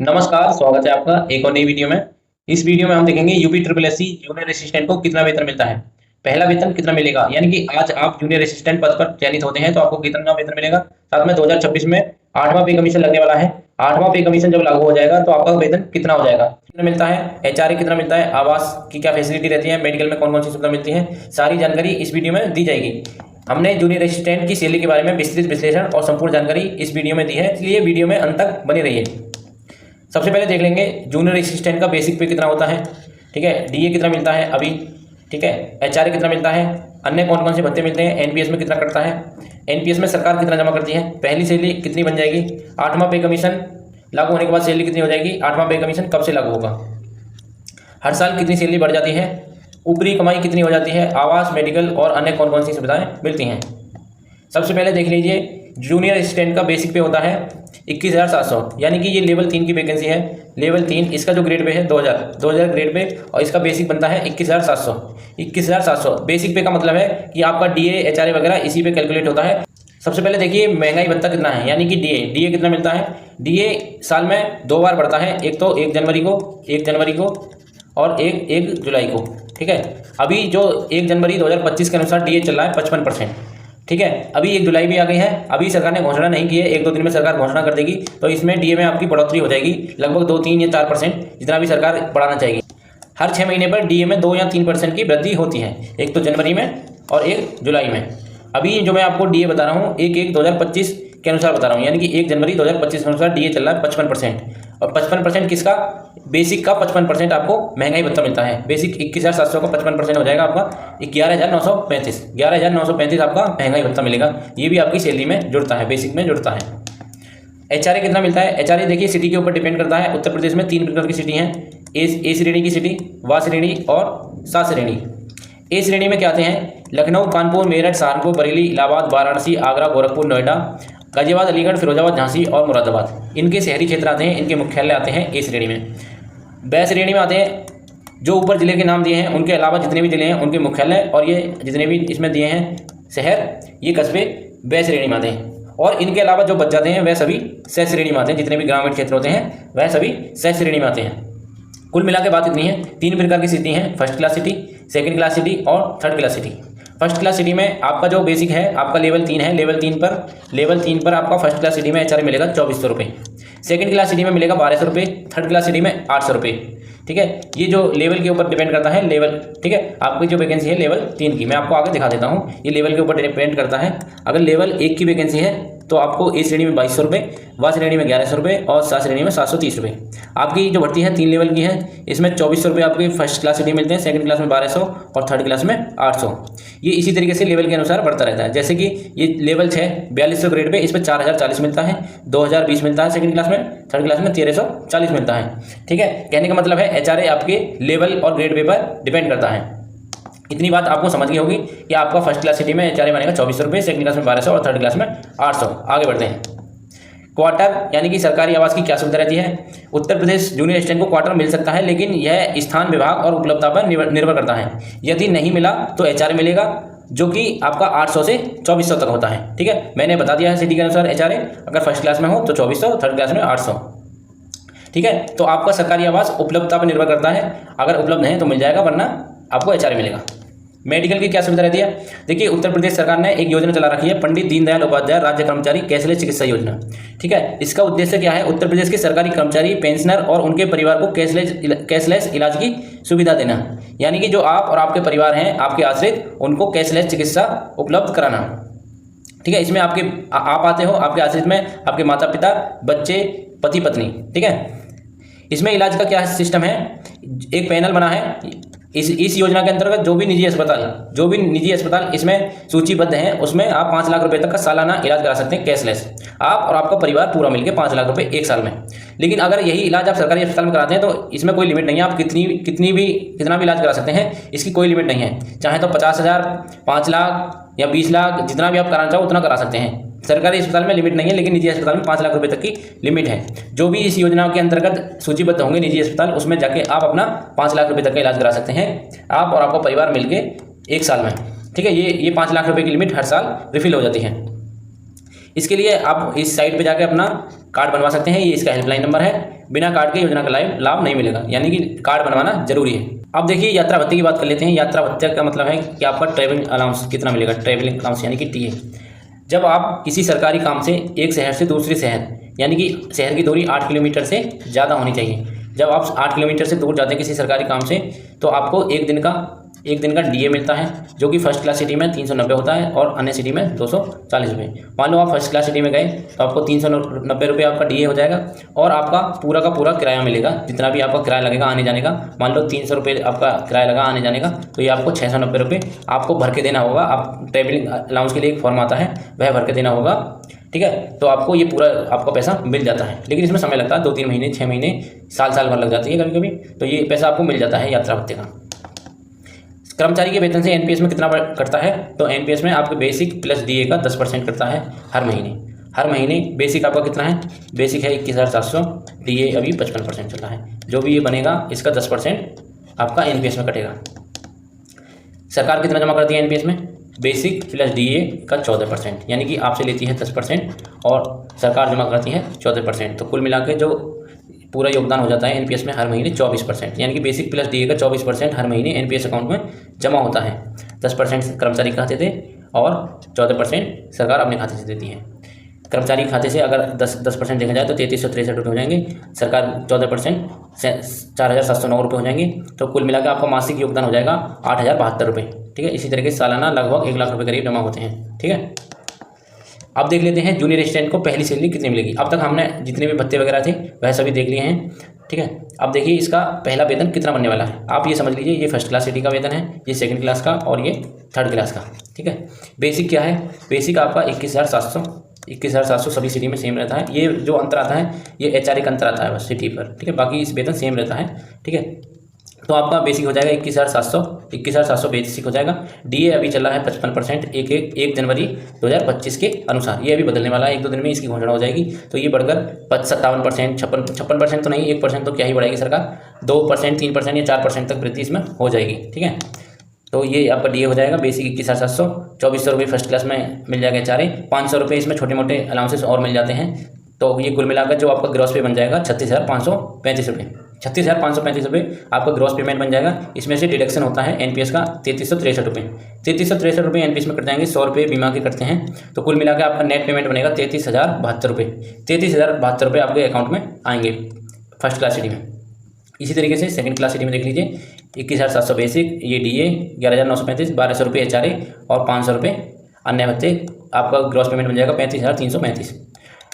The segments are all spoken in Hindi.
नमस्कार, स्वागत है आपका एक और नई वीडियो में। इस वीडियो में हम देखेंगे UP triple SC junior assistant को कितना वेतन मिलता है। पहला वेतन कितना मिलेगा, यानी कि आज आप जूनियर असिस्टेंट पद पर चयनित होते हैं तो आपको कितना वेतन मिलेगा। साथ में 2026 में 8वां पे कमीशन लगने वाला है। 8वां पे कमीशन जब लागू हो जाएगा तो आपका वेतन कितना हो जाएगा, कितना मिलता है, एचआरए कितना मिलता है, आवास की क्या फैसिलिटी रहती है, मेडिकल में कौन कौन सी सुविधा मिलती है, सारी जानकारी इस वीडियो में दी जाएगी। हमने जूनियर असिस्टेंट की सैलरी के बारे में विस्तृत विश्लेषण और संपूर्ण जानकारी इस वीडियो में दी है, इसलिए वीडियो में अंत तक बने रहिए। सबसे पहले देख लेंगे जूनियर असिस्टेंट का बेसिक पे कितना होता है। ठीक है, डीए कितना मिलता है अभी। ठीक है, एचआरए कितना मिलता है, अन्य कौन कौन से भत्ते मिलते हैं, एनपीएस में कितना कटता है, एनपीएस में सरकार कितना जमा करती है, पहली सैलरी कितनी बन जाएगी, 8वां पे कमीशन लागू होने के बाद सैलरी कितनी हो जाएगी, 8वां पे कमीशन कब से लागू होगा, हर साल कितनी सैलरी बढ़ जाती है, ऊपरी कमाई कितनी हो जाती है, आवास, मेडिकल और अन्य कौन कौन सी सुविधाएं मिलती हैं। सबसे पहले देख लीजिए, जूनियर असिस्टेंट का बेसिक पे होता है 21,700, यानी कि ये लेवल 3 की वैकेंसी है। लेवल 3 इसका जो ग्रेड पे है 2000 ग्रेड पे, और इसका बेसिक बनता है 21,700 बेसिक पे का मतलब है कि आपका डीए एचआरए वगैरह इसी पे कैलकुलेट होता है। सबसे पहले देखिए महंगाई भत्ता कितना है, यानी कि डीए कितना मिलता है। डीए साल में 2 बार बढ़ता है, एक तो 1 जनवरी को और 1 जुलाई को। ठीक है, अभी जो 1 जनवरी 2025 के अनुसार डीए चल रहा है 55%। ठीक है, अभी 1 जुलाई भी आ गई है, अभी सरकार ने घोषणा नहीं की है, 1-2 दिन में सरकार घोषणा कर देगी तो इसमें डीए में आपकी बढ़ोतरी हो जाएगी लगभग 2-3 या 4%, जितना भी सरकार बढ़ाना चाहेगी। हर 6 महीने पर डीए में 2 या 3% की वृद्धि होती है, एक तो जनवरी में और 1 जुलाई में। अभी जो मैं आपको डीए बता रहा हूँ 1/1/2025 के अनुसार बता रहा हूँ, यानी कि 1 जनवरी 2025 के अनुसार डीए चल रहा है 55%। और 55% किसका, बेसिक का 55% आपको महंगाई भत्ता मिलता है। बेसिक 21,700 का 55% हो जाएगा आपका 11,935 आपका महंगाई भत्ता मिलेगा। ये भी आपकी सैलरी में जुड़ता है, बेसिक में जुड़ता है। एचआरए कितना मिलता है, एचआरए देखिए सिटी के ऊपर डिपेंड करता है। उत्तर प्रदेश में 3 प्रकार की सिटी हैं, ए श्रेणी की सिटी, वा श्रेणी और सा श्रेणी। ए श्रेणी में क्या आते हैं, लखनऊ, कानपुर, मेरठ, सहारनपुर, बरेली, इलाहाबाद, वाराणसी, आगरा, गोरखपुर, नोएडा, गाजियाबाद, अलीगढ़, फिरोजाबाद, झांसी और मुरादाबाद, इनके शहरी क्षेत्र आते हैं, इनके मुख्यालय आते हैं ए श्रेणी में। ब श्रेणी में आते हैं जो ऊपर जिले के नाम दिए हैं उनके अलावा जितने भी जिले हैं उनके मुख्यालय, और ये जितने भी इसमें दिए हैं शहर, ये कस्बे ब श्रेणी में आते हैं। और इनके अलावा जो बच जाते हैं वह सभी स श्रेणी में आते हैं, जितने भी ग्रामीण क्षेत्र होते हैं वह सभी स श्रेणी में आते हैं। कुल मिला के बात इतनी है, 3 प्रकार की सिटी हैं, first class city, second class city और third class city. First class city में आपका जो बेसिक है आपका लेवल 3 है, लेवल 3 पर आपका फर्स्ट क्लास सिटी में एचआरए मिलेगा 2400 रुपये, सेकंड क्लास सिटी में मिलेगा 1200 रुपये, थर्ड क्लास सिटी में 800 रुपये। ठीक है, ये जो लेवल के ऊपर डिपेंड करता है लेवल। ठीक है, आपकी जो वैकेंसी है लेवल 3 की, मैं आपको आगे दिखा देता हूँ, ये लेवल के ऊपर डिपेंड करता है। अगर लेवल 1 की वैकेंसी है तो आपको ए श्रेणी में 2200 रुपये, वा श्रेणी में 1100 रुपये और सा श्रेणी में 730 रुपये। आपकी जो भर्ती है 3 लेवल की है, इसमें 2400 रुपये आपके फर्स्ट क्लास सिटी मिलते हैं, सेकंड क्लास में 1200 और थर्ड क्लास में 800। ये इसी तरीके से लेवल के अनुसार बढ़ता रहता है। जैसे कि ये लेवल 6 4200 ग्रेड पे, इस पर 4040 मिलता है, 2020 मिलता है सेकंड क्लास में, थर्ड क्लास में 1340 मिलता है। ठीक है, कहने का मतलब है एचआरए आपके लेवल और ग्रेड पे पर डिपेंड करता है। इतनी बात आपको समझ गई होगी कि आपका फर्स्ट क्लास सिटी में एचआरए बनेगा 2400 रुपये, सेकंड क्लास में 1200 और थर्ड क्लास में 800। आगे बढ़ते हैं। क्वार्टर यानी कि सरकारी आवास की क्या सुविधा रहती है। उत्तर प्रदेश जूनियर असिस्टेंट को क्वार्टर मिल सकता है, लेकिन यह स्थान, विभाग और उपलब्धता पर निर्भर करता है। यदि नहीं मिला तो एचआरए मिलेगा, जो कि आपका 800 से 2400 तक होता है। ठीक है, मैंने बता दिया है सिटी के अनुसार एचआरए, अगर फर्स्ट क्लास में हो तो 2400, थर्ड क्लास में 800। ठीक है, तो आपका सरकारी आवास उपलब्धता पर निर्भर करता है, अगर उपलब्ध है तो मिल जाएगा, वरना आपको एचआरए मिलेगा। मेडिकल की क्या सुविधा रहती है। देखिए, उत्तर प्रदेश सरकार ने एक योजना चला रखी है, पंडित दीनदयाल उपाध्याय राज्य कर्मचारी कैशलेस चिकित्सा योजना। ठीक है, इसका उद्देश्य क्या है, उत्तर प्रदेश के सरकारी कर्मचारी, पेंशनर और उनके परिवार को कैशलेस इलाज की सुविधा देना, यानी कि जो आप और आपके परिवार हैं, आपके आश्रित, उनको कैशलेस चिकित्सा उपलब्ध कराना। ठीक है, इसमें आप आते हो, आपके आश्रित में आपके माता पिता, बच्चे, पति पत्नी। ठीक है, इसमें इलाज का क्या सिस्टम है, एक पैनल बना है। इस योजना के अंतर्गत जो भी निजी अस्पताल इसमें सूचीबद्ध हैं, उसमें आप 5 लाख रुपए तक का सालाना इलाज करा सकते हैं कैशलेस, आप और आपका परिवार पूरा मिलकर 5 लाख रुपए एक साल में। लेकिन अगर यही इलाज आप सरकारी अस्पताल में कराते हैं तो इसमें कोई लिमिट नहीं है, आप कितना भी इलाज करा सकते हैं, इसकी कोई लिमिट नहीं है। चाहे तो 50,000, 5 लाख या 20 लाख, जितना भी आप कराना चाहो उतना करा सकते हैं। सरकारी अस्पताल में लिमिट नहीं है, लेकिन निजी अस्पताल में 5 लाख रुपए तक की लिमिट है। जो भी इस योजना के अंतर्गत सूचीबद्ध होंगे निजी अस्पताल, उसमें जाके आप अपना 5 लाख रुपए तक का इलाज करा सकते हैं, आप और आपका परिवार मिलके एक साल में। ठीक है, ये 5 लाख रुपए की लिमिट हर साल रिफिल हो जाती है। इसके लिए आप इस साइट पे जाके अपना कार्ड बनवा सकते हैं, ये इसका हेल्पलाइन नंबर है। बिना कार्ड के योजना का लाभ नहीं मिलेगा, यानी कि कार्ड बनवाना जरूरी है। अब देखिए यात्रा भत्ते की बात कर लेते हैं। यात्रा भत्ते का मतलब है कि आपका ट्रैवलिंग अलाउंस कितना मिलेगा, ट्रैवलिंग अलाउंस यानी कि टीए। जब आप किसी सरकारी काम से एक शहर से दूसरे शहर, यानी कि शहर की दूरी 8 किलोमीटर से ज़्यादा होनी चाहिए, जब आप 8 किलोमीटर से दूर जाते हैं किसी सरकारी काम से, तो आपको एक दिन का डीए मिलता है, जो कि फर्स्ट क्लास सिटी में 390 होता है और अन्य सिटी में 240 रुपये। मान लो आप फर्स्ट क्लास सिटी में गए तो आपको 390 रुपये आपका डीए हो जाएगा और आपका पूरा का पूरा किराया मिलेगा, जितना भी आपका किराया लगेगा आने जाने का। मान लो 300 रुपये आपका किराया लगा आने जाने का, तो ये आपको 690 रुपये आपको भर के देना होगा। आप ट्रैवलिंग अलाउंस के लिए एक फॉर्म आता है, वह भर के देना होगा, ठीक है। तो आपको ये पूरा आपका पैसा मिल जाता है, लेकिन इसमें समय लगता है 2-3 महीने, 6 महीने, साल भर लग जाती है कभी कभी। तो ये पैसा आपको मिल जाता है यात्रा भत्ते का। कर्मचारी के वेतन से एनपीएस में कितना कटता है, तो एनपीएस में आपके बेसिक प्लस डीए का 10% कटता है हर महीने। बेसिक आपका कितना है, बेसिक है 21,700, डीए अभी 55% चल रहा है। जो भी ये बनेगा इसका 10% आपका एनपीएस में कटेगा। सरकार कितना जमा करती है एनपीएस में, बेसिक प्लस डीए का 14%, यानी कि आपसे लेती है 10% और सरकार जमा करती है 14%। तो कुल मिला के जो पूरा योगदान हो जाता है एनपीएस में हर महीने 24%, यानी कि बेसिक प्लस डीए का 24% हर महीने एनपीएस अकाउंट में जमा होता है। 10% कर्मचारी खाते से और 14% सरकार अपने खाते से देती है। कर्मचारी खाते से अगर 10% देखा जाए तो 3363 रुपये हो जाएंगे, सरकार 14% 4709 रुपये हो जाएंगे। तो कुल मिलाकर आपका मासिक योगदान हो जाएगा 8072 रुपये, ठीक है। इसी तरीके से सालाना लगभग 1 लाख रुपये करीब जमा होते हैं, ठीक है। अब देख लेते हैं जूनियर असिस्टेंट को पहली सैलरी कितनी मिलेगी। अब तक हमने जितने भी भत्ते वगैरह थे वह सभी देख लिए हैं, ठीक है। अब देखिए इसका पहला वेतन कितना बनने वाला है। आप ये समझ लीजिए, ये फर्स्ट क्लास सिटी का वेतन है, ये सेकंड क्लास का और ये थर्ड क्लास का, ठीक है। बेसिक क्या है, बेसिक आपका 21,700 सभी सिटी में सेम रहता है। ये जो अंतर आता है ये एचआरए का अंतर आता है बस सिटी पर, ठीक है। बाकी इस वेतन सेम रहता है, ठीक है। तो आपका बेसिक हो जाएगा 21,700 बेसिक हो जाएगा। डीए अभी चल रहा है 55% 1 जनवरी 2025 के अनुसार। ये अभी बदलने वाला है, 1-2 दिन में इसकी घोषणा हो जाएगी। तो ये बढ़कर 57%, 56% तो नहीं, 1% तो क्या ही बढ़ाएगी सरकार, 2%, 3% या 4% तक वृद्धि इसमें हो जाएगी, ठीक है। तो ये आपका डीए हो जाएगा बेसिक 21,700, 2400 रुपये फर्स्ट क्लास में मिल जाएगा एचआरए, 500 रुपये इसमें छोटे मोटे अलाउंसेस और मिल जाते हैं। तो ये कुल मिलाकर जो आपका ग्रॉस पे बन जाएगा 36,535 रुपये। 36,535 रुपये आपका ग्रॉस पेमेंट बन जाएगा। इसमें से डिडक्शन होता है एनपीएस का 3363 रुपये। 3363 रुपये एनपीएस में कट जाएंगे, 100 रुपये बीमा के कटते हैं। तो कुल मिलाकर आपका नेट पेमेंट बनेगा 33,072 रुपये। 33,072 रुपये आपके अकाउंट में आएंगे फर्स्ट क्लास सिटी में। इसी तरीके से सेकंड क्लास सिटी में देख लीजिए, 21,700 बेसिक, ये डीए 11,935, 1,200 रुपये एचआरए और 500 रुपये अन्य भत्ते। आपका ग्रॉस पेमेंट बन जाएगा 35,335।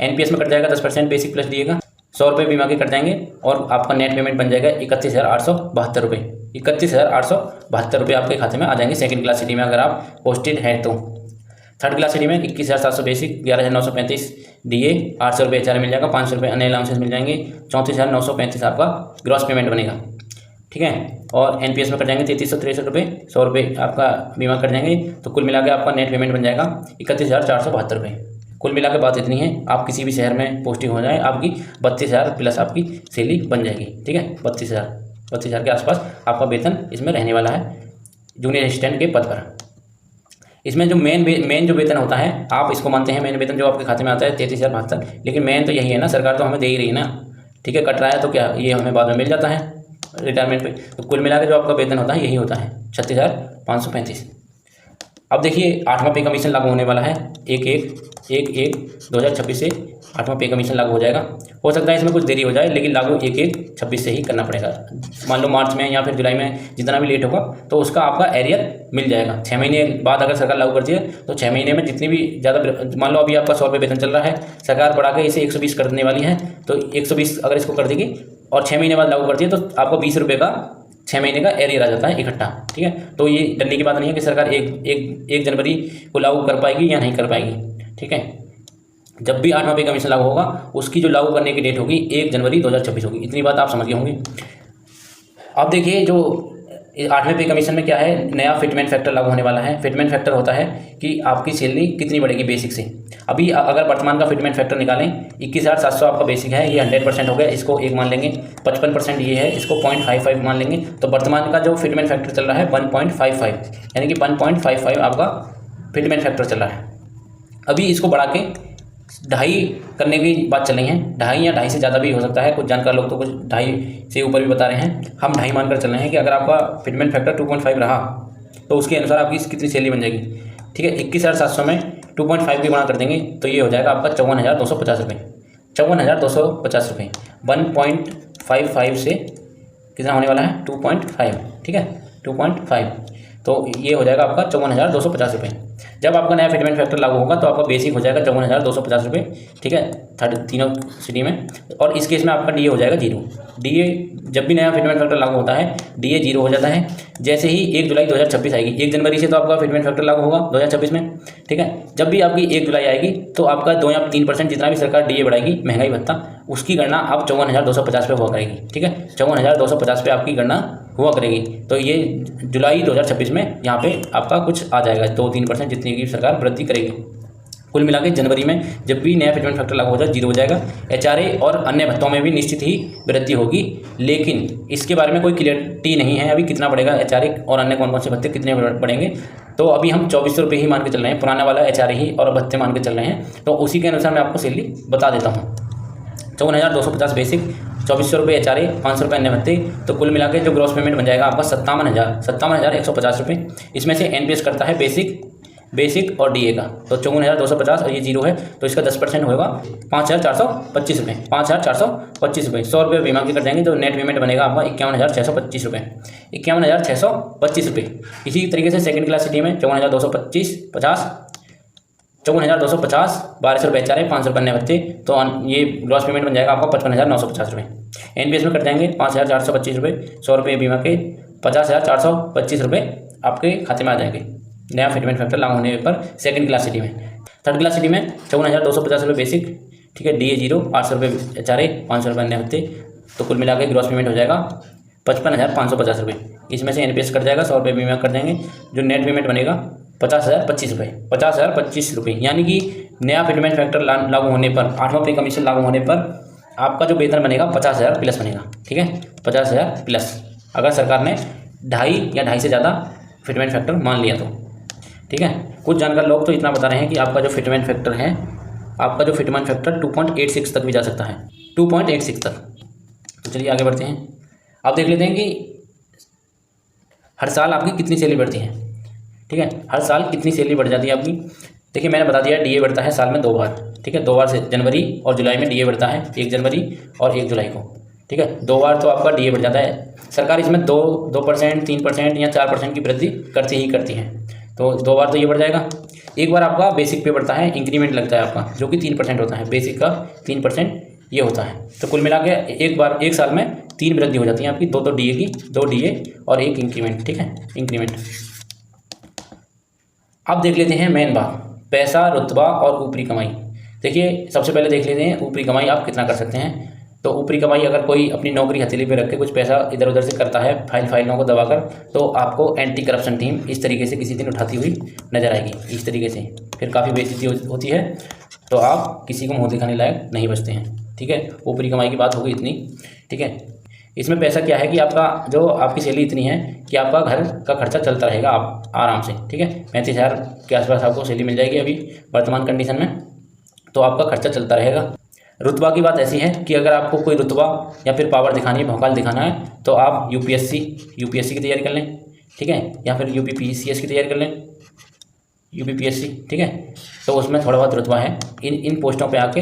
एनपीएस में कट जाएगा 10% बेसिक प्लस डीए का, 100 रुपये बीमा के कट जाएंगे और आपका नेट पेमेंट बन जाएगा 31,872 रुपये। 31,872 रुपये आपके खाते में आ जाएंगे सेकंड क्लास सिटी में अगर आप पोस्टेड हैं तो। थर्ड क्लास सिटी में 21,700 बेसिक, 11,935 डीए, 800 रुपये एचआरए मिल जाएगा, 500 रुपये अन्य अलाउंसेस मिल जाएंगे, 34,935 आपका ग्रॉस पेमेंट बनेगा, ठीक है। और एनपीएस में कट जाएंगे 3363 रुपये, 100 रुपये आपका बीमा कट जाएंगे। तो कुल मिलाकर आपका नेट पेमेंट बन जाएगा 31,472 रुपये। कुल मिलाकर बात इतनी है, आप किसी भी शहर में पोस्टिंग हो जाए आपकी 32,000 प्लस आपकी सैलरी बन जाएगी, ठीक है। 32,000 के आसपास आपका वेतन इसमें रहने वाला है जूनियर असिस्टेंट के पद पर। इसमें जो मेन जो वेतन होता है, आप इसको मानते हैं मेन वेतन जो आपके खाते में आता है 33,072, लेकिन मेन तो यही है ना, सरकार तो हमें दे ही रही है ना, ठीक है। कट रहा है तो क्या ये हमें बाद में मिल जाता है रिटायरमेंट पे। तो कुल मिलाकर जो आपका वेतन होता है यही होता है 36,535। अब देखिए 8वां पे कमीशन लागू होने वाला है 1/1/2026 से 8वां पे कमीशन लागू हो जाएगा। हो सकता है इसमें कुछ देरी हो जाए, लेकिन लागू 1/1/26 से ही करना पड़ेगा। मान लो मार्च में या फिर जुलाई में जितना भी लेट होगा तो उसका आपका एरियर मिल जाएगा। 6 महीने बाद अगर सरकार लागू करती है तो 6 महीने में जितनी भी ज़्यादा, मान लो अभी आपका 100 रुपये वेतन चल रहा है, सरकार बढ़ा के इसे 120 कर देने वाली है। तो 120 अगर इसको कर देगी और 6 महीने बाद लागू करती है तो आपको 20 रुपये का 6 महीने का एरियर आ जाता है इकट्ठा, ठीक है। तो ये डरने की बात नहीं है कि सरकार एक जनवरी को लागू कर पाएगी या नहीं कर पाएगी, ठीक है। जब भी 8वां पे कमीशन लागू होगा उसकी जो लागू करने की डेट होगी 1 जनवरी 2026 होगी। इतनी बात आप समझ गए होंगे। अब देखिए जो 8वें पे कमीशन में क्या है, नया फिटमेंट फैक्टर लागू होने वाला है। फिटमेंट फैक्टर होता है कि आपकी सैलरी कितनी बढ़ेगी बेसिक से। अभी अगर वर्तमान का फिटमेंट फैक्टर निकालें, 21,700 आपका बेसिक है, ये 100% हो गया, इसको 1 मान लेंगे। 55% ये है, इसको 0.55 मान लेंगे। तो वर्तमान का जो फिटमेंट फैक्टर चल रहा है 1.55, यानी कि 1.55 आपका फिटमेंट फैक्टर चल रहा है। अभी इसको बढ़ा के 2.5 करने की बात चल रही है, 2.5 या 2.5 से ज़्यादा भी हो सकता है। कुछ जानकार लोग तो कुछ 2.5 से ऊपर भी बता रहे हैं। हम 2.5 मानकर चल रहे हैं कि अगर आपका फिटमेंट फैक्टर 2.5 रहा तो उसके अनुसार आपकी कितनी सैलरी बन जाएगी। ठीक है, 21,700 में 2.5 की गुणा कर देंगे तो ये हो जाएगा आपका 54,250 रुपये। 54,250 रुपये 1.55 से कितना होने वाला है 2.5। ठीक है, 2.5 तो ये हो जाएगा आपका 54,250 रुपये। जब आपका नया फिटमेंट फैक्टर लागू होगा तो आपका बेसिक हो जाएगा 54,250 रुपये। ठीक है, तीनों सिटी में। और इस केस में आपका डीए हो जाएगा 0। डीए जब भी नया फिटमेंट फैक्टर लागू होता है डीए 0 हो जाता है। जैसे ही 1 जुलाई 2026 आएगी, 1 जनवरी से तो आपका फिटमेंट फैक्टर लागू होगा 2026 में। ठीक है, जब भी आपकी 1 जुलाई आएगी तो आपका 2 या 3% जितना भी सरकार डीए बढ़ाएगी महंगाई भत्ता, उसकी गणना आप 54,250 पे हुआ करेगी। ठीक है, 54,250 पे आपकी गणना हुआ करेगी। तो ये जुलाई 2026 में यहाँ पे आपका कुछ आ जाएगा 2-3% जितनी की सरकार वृद्धि करेगी। कुल मिला के जनवरी में जब भी नया फिटमेंट फैक्टर लागू हो जाए 0 हो जाएगा। एचआरए और अन्य भत्तों में भी निश्चित ही वृद्धि होगी, लेकिन इसके बारे में कोई क्लियरिटी नहीं है अभी कितना बढ़ेगा एचआरए और अन्य कौन कौन से भत्ते कितने बढ़ेंगे। तो अभी हम 2400 रुपये ही मान के चल रहे हैं, पुराना वाला एचआरए ही और भत्ते मान के चल रहे हैं। तो उसी के अनुसार मैं आपको सैलरी बता देता हूँ। 54,250 बेसिक, 2400 रुपये एचआरए, 500 रुपये अन्य भत्ते, तो कुल मिला के जो ग्रॉस पेमेंट बन जाएगा आपका 57,150 रुपये। इसमें से एनपीएस करता है बेसिक और डीए का, तो 54,250 और ये 0 है तो इसका 10% होगा 5,425 रुपये। 5,425 रुपये, 100 रुपये बीमा के कर जाएंगे तो नेट पेमेंट बनेगा आपका 51,625 रुपये। 51,625 रुपये। इसी तरीके से सेकंड क्लास सिटी में 54,250, 1200 रुपये एचआरए, 500 रुपये अन्य भत्ते, तो ये ग्रॉस पेमेंट बन जाएगा आपका 55,950 रुपये। एनपीएस में कट जाएंगे 5,425 रुपये, 100 रुपये बीमा के, 50,425 रुपये आपके खाते में आ जाएंगे नया फिटमेंट फैक्टर लागू होने पर सेकंड क्लास सिटी में। थर्ड क्लास सिटी में 54,250 रुपये बेसिक, ठीक है, डीए 0, 800 रुपये एचआरए, 500 रुपये अन्य भत्ते, तो कुल मिला के ग्रॉस पेमेंट हो जाएगा 55,550 रुपये। इसमें से एनपीएस कट जाएगा, 100 रुपये बीमा कर देंगे, जो नेट पेमेंट बनेगा 50,025 रुपये। 50,025 रुपये, यानी कि नया फिटमेंट फैक्टर लागू होने पर, 8वां पे कमीशन लागू होने पर आपका जो वेतन बनेगा 50,000 प्लस बनेगा। ठीक है, 50,000 प्लस, अगर सरकार ने 2.5 या 2.5 से ज़्यादा फिटमेंट फैक्टर मान लिया तो। ठीक है, कुछ जानकार लोग तो इतना बता रहे हैं कि आपका जो फिटमेंट फैक्टर है, आपका जो फिटमेंट फैक्टर 2.86 तक भी जा सकता है, 2.86 तक। तो चलिए आगे बढ़ते हैं। अब देख लेते हैं कि हर साल आपकी कितनी सैलरी बढ़ती है। ठीक है, हर साल कितनी सैलरी बढ़ जाती है आपकी। देखिए मैंने बता दिया डीए बढ़ता है साल में 2 बार। ठीक है, 2 बार से जनवरी और जुलाई में डीए बढ़ता है, 1 जनवरी और 1 जुलाई को। ठीक है, 2 बार तो आपका डीए बढ़ जाता है। सरकार इसमें 2%, 3% या 4% की वृद्धि करती ही करती है, तो 2 बार तो ये बढ़ जाएगा। एक बार आपका बेसिक पे बढ़ता है, इंक्रीमेंट लगता है आपका, जो कि 3% होता है, बेसिक का 3% ये होता है। तो कुल मिला के एक साल में 3 वृद्धि हो जाती है आपकी, 2 डीए की, 2 डीए और 1 इंक्रीमेंट। ठीक है, इंक्रीमेंट। अब देख लेते हैं मेन बात, पैसा, रुतबा और ऊपरी कमाई। देखिए सबसे पहले देख लेते हैं ऊपरी कमाई आप कितना कर सकते हैं। तो ऊपरी कमाई अगर कोई अपनी नौकरी हथेली पे रख के कुछ पैसा इधर उधर से करता है फाइलों को दबाकर, तो आपको एंटी करप्शन टीम इस तरीके से किसी दिन उठाती हुई नजर आएगी, इस तरीके से। फिर काफ़ी बेइज्जती होती है, तो आप किसी को मुँह दिखाने लायक नहीं बचते हैं। ठीक है, ऊपरी कमाई की बात होगी इतनी। ठीक है, इसमें पैसा क्या है कि आपकी सैलरी इतनी है कि आपका घर का खर्चा चलता रहेगा आप आराम से। ठीक है, 35,000 के आसपास आपको सैलरी मिल जाएगी अभी वर्तमान कंडीशन में, तो आपका खर्चा चलता रहेगा। रुतबा की बात ऐसी है कि अगर आपको कोई रुतबा या फिर पावर दिखानी है, भौकाल दिखाना है, तो आप यूपीएससी की तैयारी कर लें। ठीक है, या फिर यूपीपीसीएस की तैयारी कर लें, यूपीपीएससी। ठीक है, तो उसमें थोड़ा बहुत रुतबा है। इन पोस्टों पे आके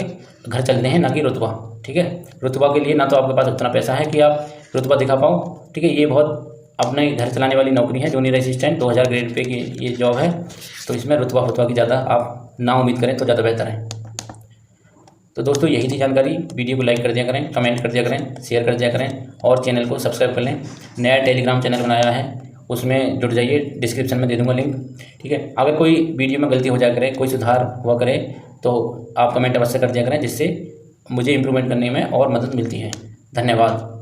घर चलते हैं, ना कि रुतबा। ठीक है, रुतबा के लिए ना तो आपके पास उतना पैसा है कि आप रुतबा दिखा पाओ। ठीक है, ये बहुत अपने घर चलाने वाली नौकरी है, जूनियर असिस्टेंट 2000 ग्रेड पे की ये जॉब है, तो इसमें रुतबा की ज़्यादा आप ना उम्मीद करें तो ज़्यादा बेहतर है। तो दोस्तों यही थी जानकारी। वीडियो को लाइक कर दिया करें, कमेंट कर दिया करें, शेयर कर दिया करें और चैनल को सब्सक्राइब कर लें। नया टेलीग्राम चैनल बनाया है, उसमें जुड़ जाइए, डिस्क्रिप्शन में दे दूंगा लिंक। ठीक है, अगर कोई वीडियो में गलती हो जाया करे, कोई सुधार हुआ करे, तो आप कमेंट अवश्य कर दिया करें, जिससे मुझे इम्प्रूवमेंट करने में और मदद मिलती है। धन्यवाद।